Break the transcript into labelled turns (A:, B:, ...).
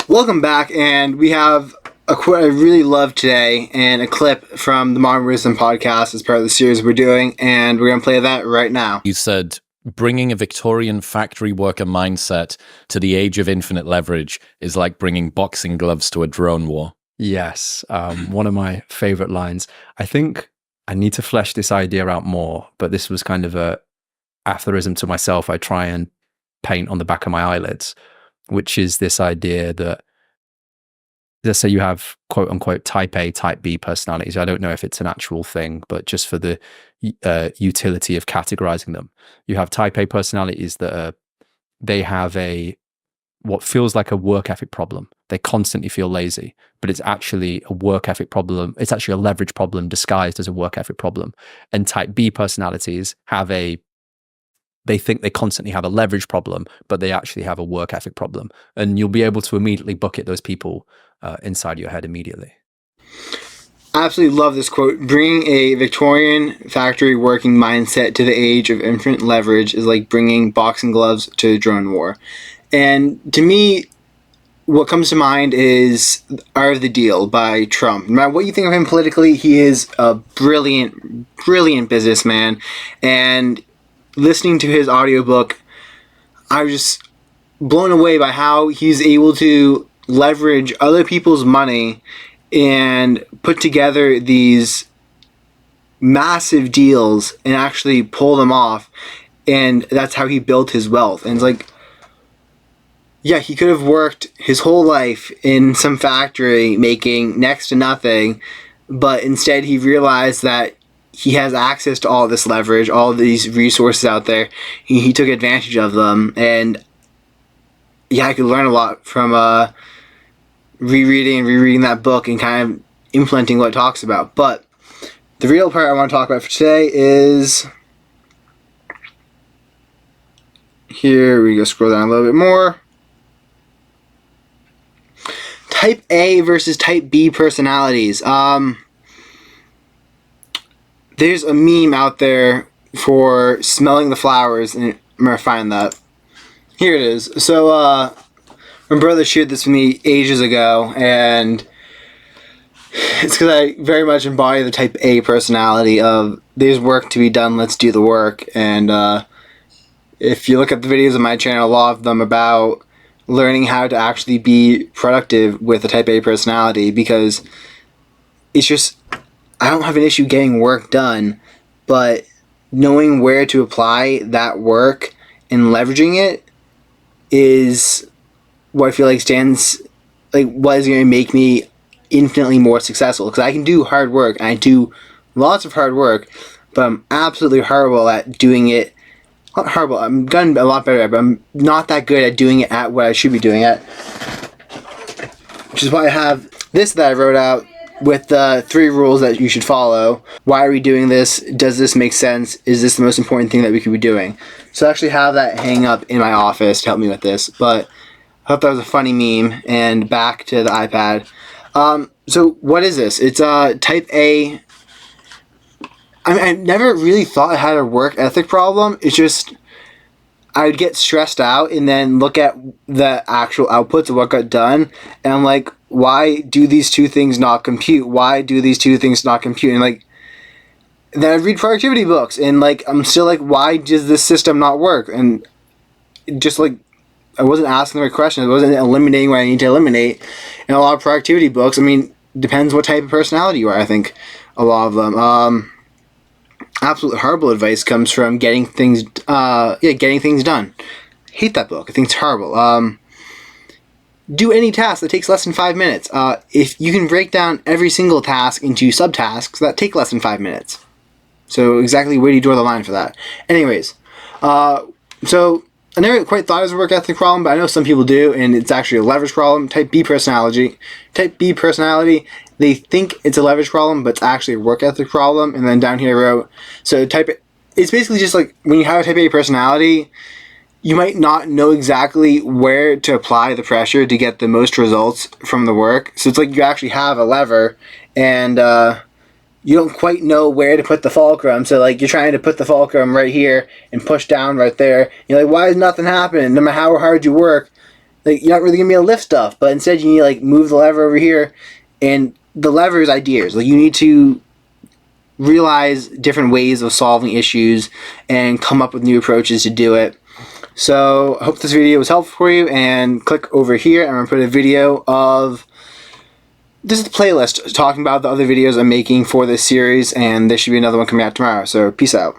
A: Welcome back, and we have a quote I really love today and a clip from the Modern Wisdom podcast as part of the series we're doing, and we're going to play that right now.
B: You said, bringing a Victorian factory worker mindset to the age of infinite leverage is like bringing boxing gloves to a drone war.
C: Yes, one of my favorite lines. I think I need to flesh this idea out more, but this was kind of a aphorism to myself I try and paint on the back of my eyelids, which is this idea that, let's say you have quote unquote type A, type B personalities. I don't know if it's an actual thing, but just for the utility of categorizing them, you have type A personalities that they have what feels like a work ethic problem. They constantly feel lazy, but it's actually a work ethic problem. It's actually a leverage problem disguised as a work ethic problem. And type B personalities they think they constantly have a leverage problem, but they actually have a work ethic problem. And you'll be able to immediately bucket those people inside your head immediately.
A: I absolutely love this quote. Bringing a Victorian factory working mindset to the age of infinite leverage is like bringing boxing gloves to a drone war. And to me, what comes to mind is Art of the Deal by Trump. No matter what you think of him politically, he is a brilliant, brilliant businessman. And listening to his audiobook, I was just blown away by how he's able to leverage other people's money and put together these massive deals and actually pull them off. And that's how he built his wealth. And it's like, yeah, he could have worked his whole life in some factory making next to nothing, but instead he realized that he has access to all this leverage, all these resources out there. He took advantage of them, and yeah, I could learn a lot from rereading that book and kind of implementing what it talks about. But the real part I want to talk about for today is, here we go, scroll down a little bit more. Type A versus Type B personalities. There's a meme out there for smelling the flowers, and I'm going to find that. Here it is. So, my brother shared this with me ages ago, and it's because I very much embody the Type A personality of, there's work to be done, let's do the work. And if you look at the videos on my channel, a lot of them about learning how to actually be productive with a Type A personality, because it's just, I don't have an issue getting work done, but knowing where to apply that work and leveraging it is what I feel like stands, like what is going to make me infinitely more successful. Because I can do hard work, and I do lots of hard work, but I'm absolutely horrible at doing it. Not horrible, I'm gotten a lot better at it, but I'm not that good at doing it at what I should be doing it. Which is why I have this that I wrote out with the 3 rules that you should follow. Why are we doing this? Does this make sense? Is this the most important thing that we could be doing? So I actually have that hang up in my office to help me with this. But I hope that was a funny meme. And back to the iPad. So what is this? It's Type A. I mean, I never really thought I had a work ethic problem. It's just I would get stressed out and then look at the actual outputs of what got done, and I'm like, why do these two things not compute? Why do these two things not compute? And like, then I'd read productivity books, and like, I'm still like, why does this system not work? And just like, I wasn't asking the right questions. I wasn't eliminating what I need to eliminate. And a lot of productivity books, I mean, depends what type of personality you are, I think, a lot of them. Absolute horrible advice comes from getting things done. Hate that book. I think it's horrible. Do any task that takes less than 5 minutes. If you can break down every single task into subtasks that take less than 5 minutes. So exactly where do you draw the line for that? Anyways, so I never quite thought it was a work ethic problem, but I know some people do, and it's actually a leverage problem. Type B personality, they think it's a leverage problem, but it's actually a work ethic problem. And then down here I wrote, so it's basically just like when you have a Type A personality, you might not know exactly where to apply the pressure to get the most results from the work. So it's like you actually have a lever, and you don't quite know where to put the fulcrum. So like you're trying to put the fulcrum right here and push down right there. You're like, why is nothing happening? No matter how hard you work, like you're not really gonna be able to lift stuff, but instead you need to like move the lever over here, and the lever is ideas. Like you need to realize different ways of solving issues and come up with new approaches to do it. So I hope this video was helpful for you, and click over here and I'm gonna put a video of this is the playlist talking about the other videos I'm making for this series, and there should be another one coming out tomorrow. So peace out.